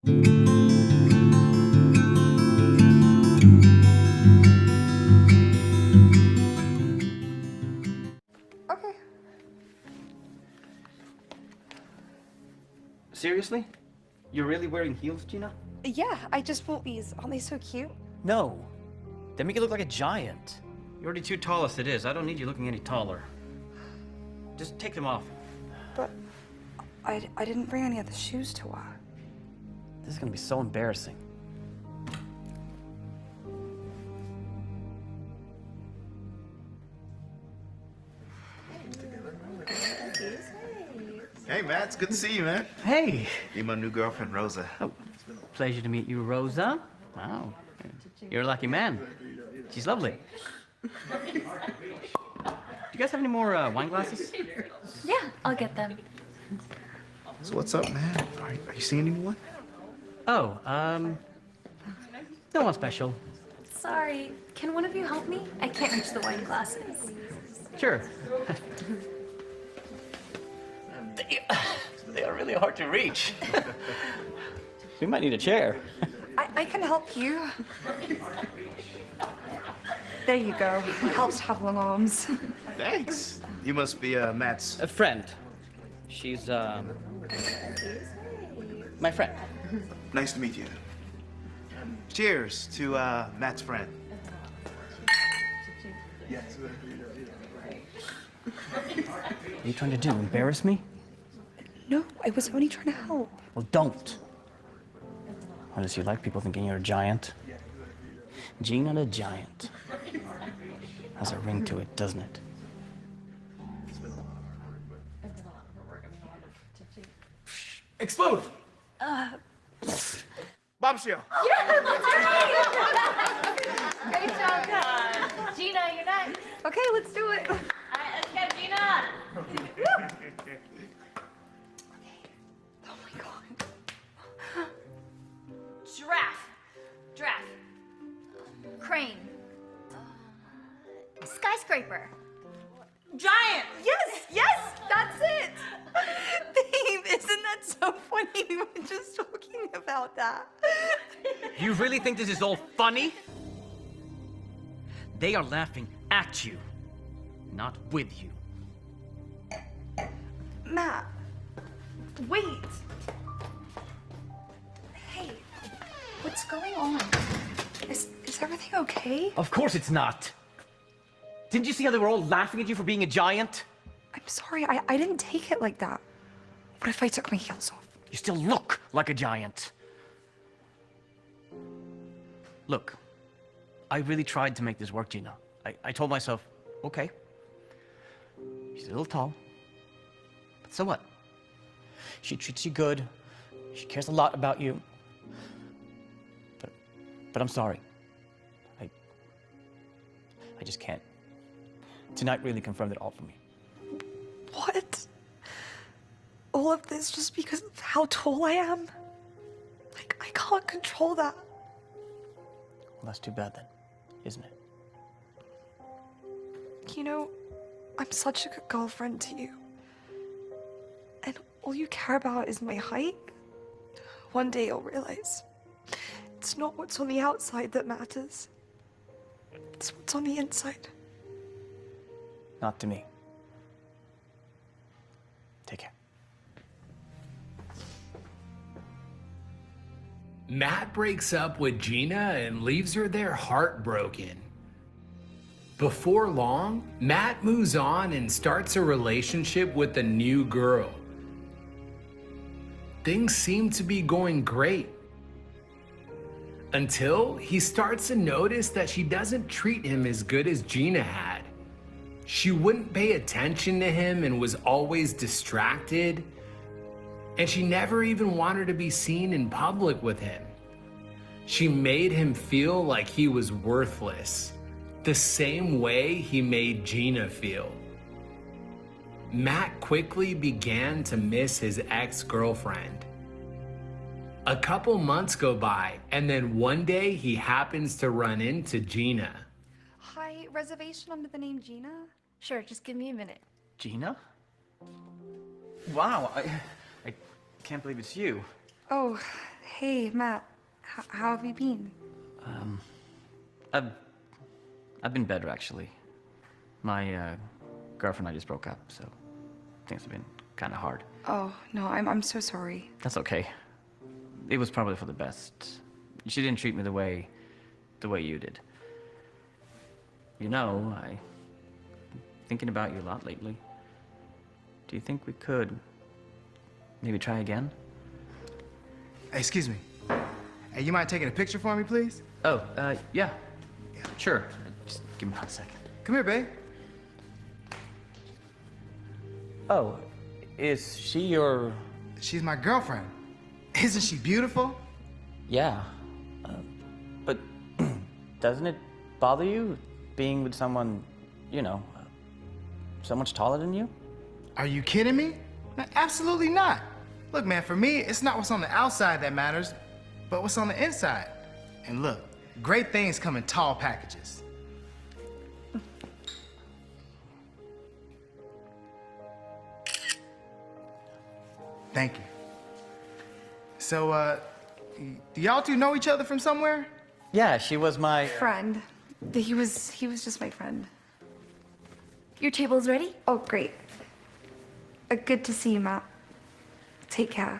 Okay. Seriously? You're really wearing heels, Gina? Yeah, I just bought these. Aren't they so cute? No. They make you look like a giant. You're already too tall as it is. I don't need you looking any taller. Just take them off. But I didn't bring any other shoes to wear. This is gonna be so embarrassing. Hey, Matt, it's good to see you, man. Hey! You're my new girlfriend, Rosa. Oh, pleasure to meet you, Rosa. Wow. You're a lucky man. She's lovely. Do you guys have any more wine glasses? Yeah, I'll get them. So what's up, man? Are you seeing anyone? Oh, no one special. Sorry, can one of you help me? I can't reach the wine glasses. Sure. They are really hard to reach. We might need a chair. I can help you. There you go. It helps to have long arms. Thanks. You must be Matt's. A friend. She's, my friend. Nice to meet you. Cheers to Matt's friend. What are you trying to do? Embarrass me? No, I was only trying to help. Well, don't. Unless you like people thinking you're a giant. Gina the giant. Has a ring to it, doesn't it? Explode! Bombshell! Great job, Con. Gina, you're next. Okay, let's do it. All right, let's go, Gina. Oh my god. Giraffe. Crane. Skyscraper. Giant! Yes, that's it! Babe, isn't that so funny? We were just talking about that. You really think this is all funny? They are laughing at you, not with you. Matt, wait. Hey, what's going on? Is everything okay? Of course it's not. Didn't you see how they were all laughing at you for being a giant? I'm sorry, I didn't take it like that. What if I took my heels off? You still look like a giant. Look, I really tried to make this work, Gina. I told myself, okay, she's a little tall, but so what? She treats you good, she cares a lot about you. But I'm sorry. I just can't. Tonight really confirmed it all for me. What? All of this just because of how tall I am? Like, I can't control that. Well, that's too bad then, isn't it? You know, I'm such a good girlfriend to you. And all you care about is my height. One day you'll realize it's not what's on the outside that matters. It's what's on the inside. Not to me. Take care. Matt breaks up with Gina and leaves her there heartbroken. Before long, Matt moves on and starts a relationship with a new girl. Things seem to be going great. Until he starts to notice that she doesn't treat him as good as Gina had. She wouldn't pay attention to him and was always distracted. And she never even wanted to be seen in public with him. She made him feel like he was worthless, the same way he made Gina feel. Matt quickly began to miss his ex-girlfriend. A couple months go by, and then one day he happens to run into Gina. Hi, reservation under the name Gina? Sure, just give me a minute. Gina? Wow, I can't believe it's you. Oh, Hey, Matt. How have you been? I've been better, actually. My girlfriend and I just broke up, so things have been kind of hard. Oh, no, I'm so sorry. That's okay. It was probably for the best. She didn't treat me the way you did. You know, I've been thinking about you a lot lately. Do you think we could maybe try again? Hey, excuse me. Hey, you mind taking a picture for me, please? Oh, yeah. Sure. Just give me 1 second. Come here, babe. Oh, is she your... She's my girlfriend. Isn't she beautiful? Yeah. But doesn't it bother you being with someone, you know, so much taller than you? Are you kidding me? Man, absolutely not. Look, man, for me, it's not what's on the outside that matters, but what's on the inside. And look, great things come in tall packages. Thank you. So, do y'all two know each other from somewhere? Yeah, she was my... Friend. He was just my friend. Your table's ready? Oh, great. Good to see you, Matt. Take care.